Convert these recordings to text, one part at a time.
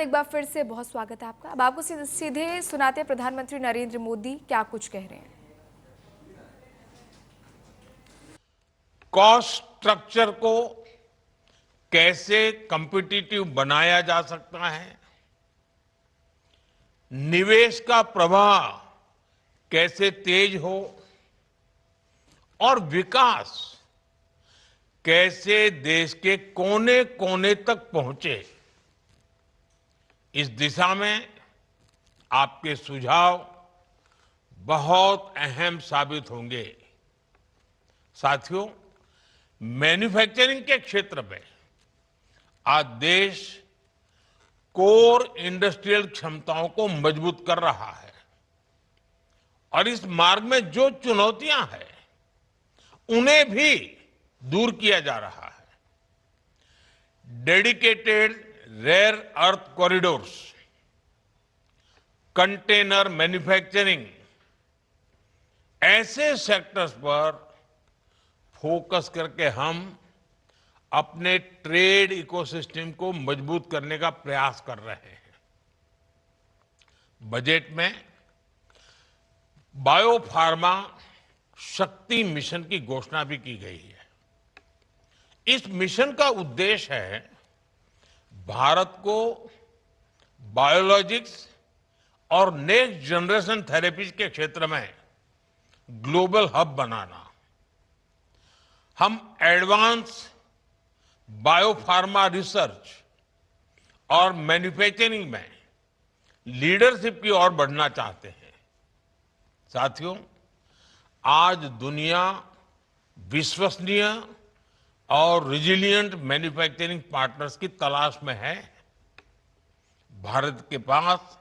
धन्यवाद एक बार फिर से, बहुत स्वागत है आपका। अब आपको सीधे सुनाते हैं प्रधानमंत्री नरेंद्र मोदी क्या कुछ कह रहे हैं। कॉस्ट स्ट्रक्चर को कैसे कॉम्पिटिटिव बनाया जा सकता है, निवेश का प्रवाह कैसे तेज हो और विकास कैसे देश के कोने कोने तक पहुंचे, इस दिशा में आपके सुझाव बहुत अहम साबित होंगे। साथियों, मैन्युफैक्चरिंग के क्षेत्र में आज देश कोर इंडस्ट्रियल क्षमताओं को मजबूत कर रहा है और इस मार्ग में जो चुनौतियां हैं उन्हें भी दूर किया जा रहा है। Dedicated rare earth corridors, container manufacturing, ऐसे सेक्टर्स पर फोकस करके हम अपने ट्रेड इकोसिस्टम को मजबूत करने का प्रयास कर रहे हैं। बजट में बायोफार्मा शक्ति मिशन की घोषणा भी की गई है। इस मिशन का उद्देश्य है भारत को बायोलॉजिक्स और नेक्स्ट जनरेशन थेरेपीज के क्षेत्र में ग्लोबल हब बनाना। हम एडवांस बायोफार्मा रिसर्च और मैन्युफैक्चरिंग में लीडरशिप की ओर बढ़ना चाहते हैं। साथियों, आज दुनिया विश्वसनीय और रिजिलिएंट मैन्युफैक्चरिंग पार्टनर्स की तलाश में है। भारत के पास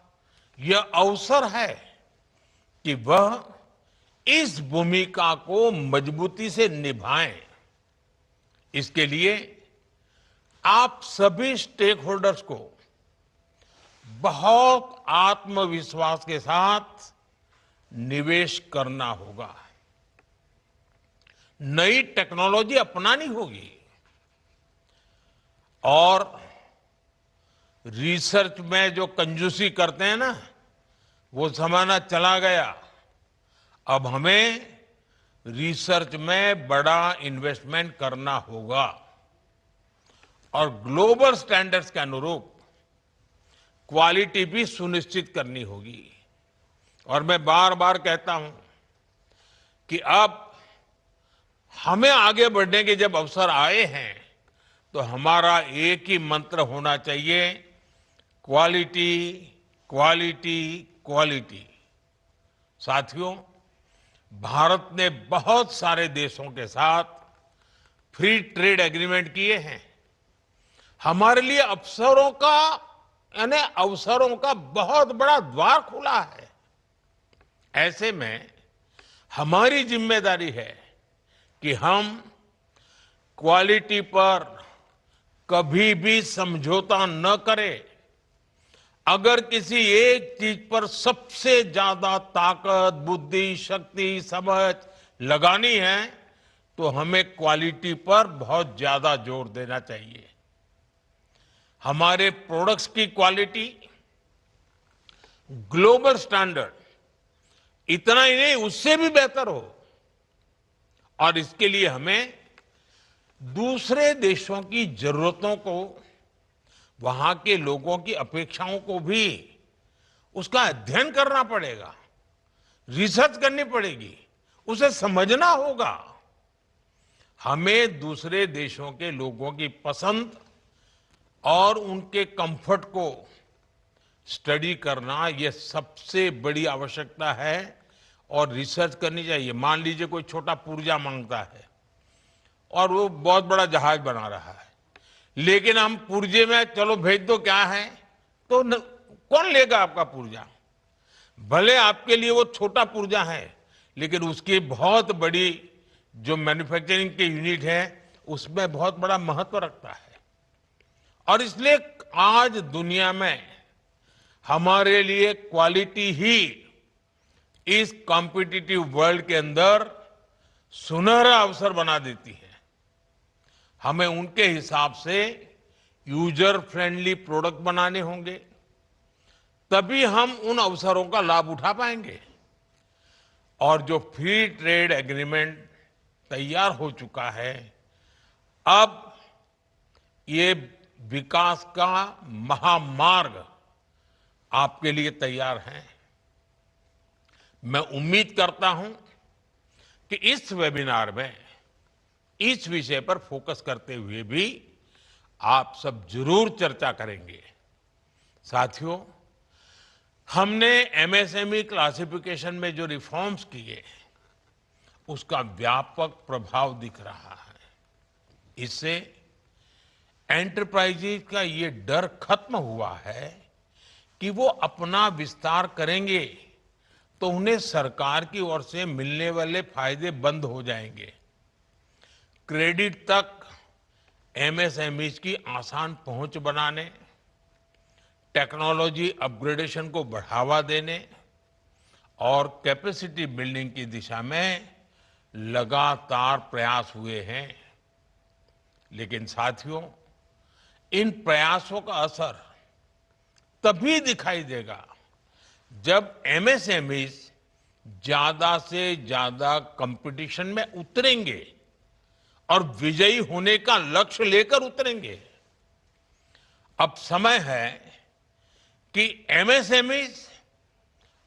यह अवसर है कि वह इस भूमिका को मजबूती से निभाएं। इसके लिए आप सभी स्टेक होल्डर्स को बहुत आत्मविश्वास के साथ निवेश करना होगा, नई टेक्नोलॉजी अपनानी होगी और रिसर्च में जो कंजूसी करते हैं ना, वो जमाना चला गया। अब हमें रिसर्च में बड़ा इन्वेस्टमेंट करना होगा और ग्लोबल स्टैंडर्ड्स के अनुरूप क्वालिटी भी सुनिश्चित करनी होगी। और मैं बार बार कहता हूं कि अब हमें आगे बढ़ने के जब अवसर आए हैं तो हमारा एक ही मंत्र होना चाहिए, क्वालिटी, क्वालिटी, क्वालिटी। साथियों, भारत ने बहुत सारे देशों के साथ फ्री ट्रेड एग्रीमेंट किए हैं। हमारे लिए अवसरों का बहुत बड़ा द्वार खुला है। ऐसे में हमारी जिम्मेदारी है कि हम क्वालिटी पर कभी भी समझौता न करें। अगर किसी एक चीज पर सबसे ज्यादा ताकत, बुद्धि, शक्ति, समझ लगानी है तो हमें क्वालिटी पर बहुत ज्यादा जोर देना चाहिए। हमारे प्रोडक्ट्स की क्वालिटी ग्लोबल स्टैंडर्ड इतना ही नहीं, उससे भी बेहतर हो और इसके लिए हमें दूसरे देशों की जरूरतों को, वहां के लोगों की अपेक्षाओं को भी उसका अध्ययन करना पड़ेगा, रिसर्च करनी पड़ेगी, उसे समझना होगा। हमें दूसरे देशों के लोगों की पसंद और उनके कंफर्ट को स्टडी करना, यह सबसे बड़ी आवश्यकता है और रिसर्च करनी चाहिए। मान लीजिए कोई छोटा पुर्जा मांगता है और वो बहुत बड़ा जहाज बना रहा है, लेकिन हम पुर्जे में चलो भेज दो क्या है, तो कौन लेगा आपका पुर्जा? भले आपके लिए वो छोटा पुर्जा है, लेकिन उसकी बहुत बड़ी जो मैन्युफैक्चरिंग के यूनिट है उसमें बहुत बड़ा महत्व रखता है। और इसलिए आज दुनिया में हमारे लिए क्वालिटी ही इस कॉम्पिटिटिव वर्ल्ड के अंदर सुनहरा अवसर बना देती है। हमें उनके हिसाब से यूजर फ्रेंडली प्रोडक्ट बनाने होंगे, तभी हम उन अवसरों का लाभ उठा पाएंगे। और जो फ्री ट्रेड एग्रीमेंट तैयार हो चुका है, अब ये विकास का महामार्ग आपके लिए तैयार है। मैं उम्मीद करता हूं कि इस वेबिनार में इस विषय पर फोकस करते हुए भी आप सब जरूर चर्चा करेंगे। साथियों, हमने एमएसएमई क्लासिफिकेशन में जो रिफॉर्म्स किए, उसका व्यापक प्रभाव दिख रहा है। इससे एंटरप्राइजेज का ये डर खत्म हुआ है कि वो अपना विस्तार करेंगे तो उन्हें सरकार की ओर से मिलने वाले फायदे बंद हो जाएंगे। क्रेडिट तक एमएसएमईज की आसान पहुंच बनाने, टेक्नोलॉजी अपग्रेडेशन को बढ़ावा देने और कैपेसिटी बिल्डिंग की दिशा में लगातार प्रयास हुए हैं। लेकिन साथियों, इन प्रयासों का असर तभी दिखाई देगा जब एमएसएमईज ज्यादा से ज्यादा कंपटीशन में उतरेंगे और विजयी होने का लक्ष्य लेकर उतरेंगे। अब समय है कि एमएसएमईज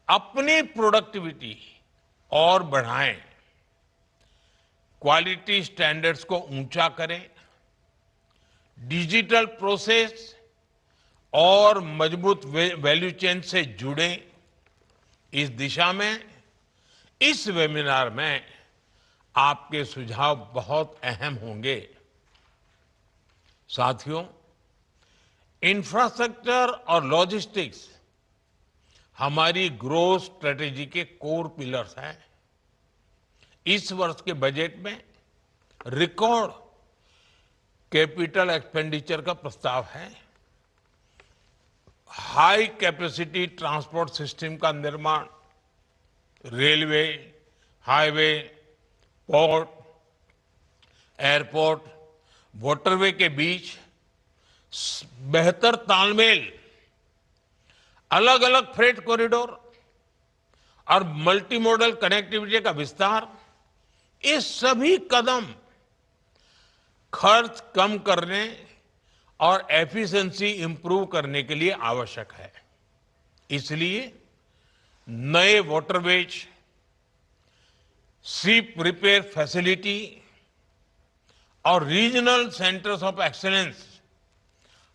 अपनी प्रोडक्टिविटी और बढ़ाएं, क्वालिटी स्टैंडर्ड्स को ऊंचा करें, डिजिटल प्रोसेस और मजबूत वैल्यू चेन से जुड़ें। इस दिशा में इस वेबिनार में आपके सुझाव बहुत अहम होंगे। साथियों, इंफ्रास्ट्रक्चर और लॉजिस्टिक्स हमारी ग्रोथ स्ट्रेटेजी के कोर पिलर्स हैं। इस वर्ष के बजट में रिकॉर्ड कैपिटल एक्सपेंडिचर का प्रस्ताव है। हाई कैपेसिटी ट्रांसपोर्ट सिस्टम का निर्माण, railway, highway, port, airport, waterway के बीच बेहतर तालमेल, अलग अलग फ्रेट कॉरिडोर और मल्टी मॉडल कनेक्टिविटी का विस्तार, ये सभी कदम खर्च कम करने और एफिशिएंसी इंप्रूव करने के लिए आवश्यक है। इसलिए नए वाटरवेज, शिप रिपेयर फैसिलिटी और रीजनल सेंटर्स ऑफ एक्सीलेंस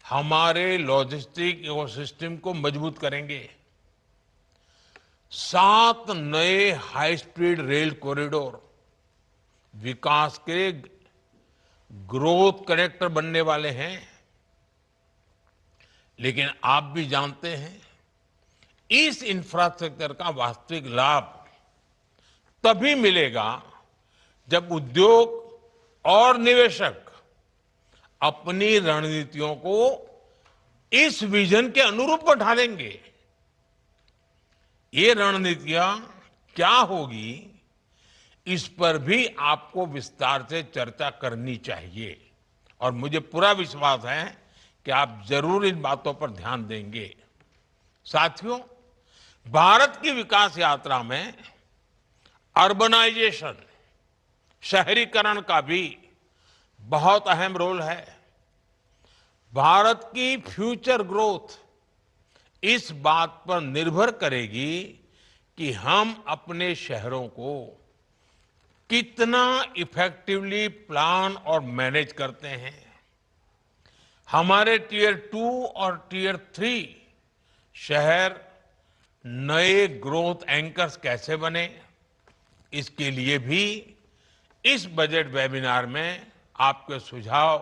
हमारे लॉजिस्टिक इकोसिस्टम को मजबूत करेंगे। 7 नए हाई स्पीड रेल कॉरिडोर विकास के ग्रोथ कनेक्टर बनने वाले हैं। लेकिन आप भी जानते हैं, इस इंफ्रास्ट्रक्चर का वास्तविक लाभ तभी मिलेगा जब उद्योग और निवेशक अपनी रणनीतियों को इस विजन के अनुरूप ढालेंगे। ये रणनीतियां क्या होगी, इस पर भी आपको विस्तार से चर्चा करनी चाहिए और मुझे पूरा विश्वास है कि आप जरूर इन बातों पर ध्यान देंगे। साथियों, भारत की विकास यात्रा में अर्बनाइजेशन, शहरीकरण का भी बहुत अहम रोल है। भारत की फ्यूचर ग्रोथ इस बात पर निर्भर करेगी कि हम अपने शहरों को कितना इफेक्टिवली प्लान और मैनेज करते हैं। हमारे टियर 2 और टियर 3 शहर नए ग्रोथ एंकर्स कैसे बने, इसके लिए भी इस बजट वेबिनार में आपके सुझाव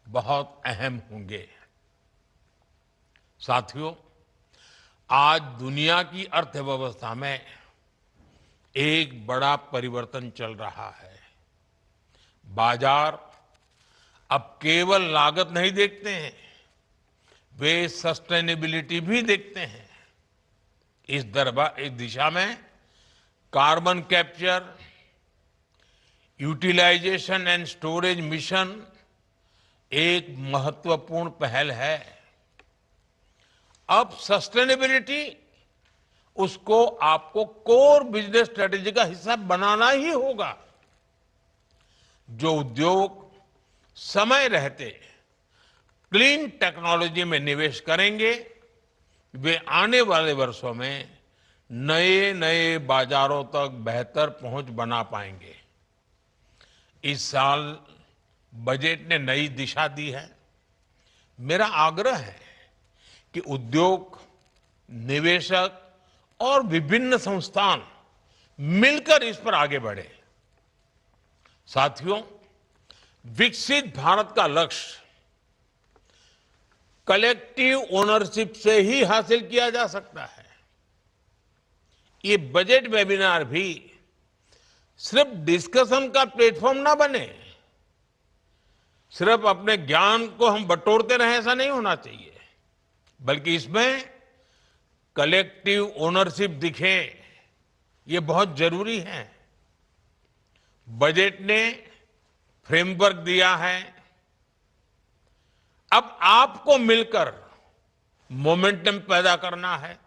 बहुत अहम होंगे। साथियों, आज दुनिया की अर्थव्यवस्था में एक बड़ा परिवर्तन चल रहा है। बाजार अब केवल लागत नहीं देखते हैं, वे सस्टेनेबिलिटी भी देखते हैं। इस दिशा में carbon capture, utilisation and storage mission एक महत्वपूर्ण पहल है। अब सस्टेनेबिलिटी उसको आपको कोर बिजनेस स्ट्रेटेजी का हिस्सा बनाना ही होगा। जो उद्योग समय रहते क्लीन टेक्नोलॉजी में निवेश करेंगे, वे आने वाले वर्षों में नए नए बाजारों तक बेहतर पहुंच बना पाएंगे। इस साल बजट ने नई दिशा दी है। मेरा आग्रह है कि उद्योग, निवेशक और विभिन्न संस्थान मिलकर इस पर आगे बढ़े। साथियों, विकसित भारत का लक्ष्य कलेक्टिव ओनरशिप से ही हासिल किया जा सकता है। ये बजट वेबिनार भी सिर्फ डिस्कशन का प्लेटफॉर्म ना बने, सिर्फ अपने ज्ञान को हम बटोरते रहे ऐसा नहीं होना चाहिए, बल्कि इसमें कलेक्टिव ओनरशिप दिखे, ये बहुत जरूरी है। बजट ने फ्रेमवर्क दिया है, अब आपको मिलकर मोमेंटम पैदा करना है।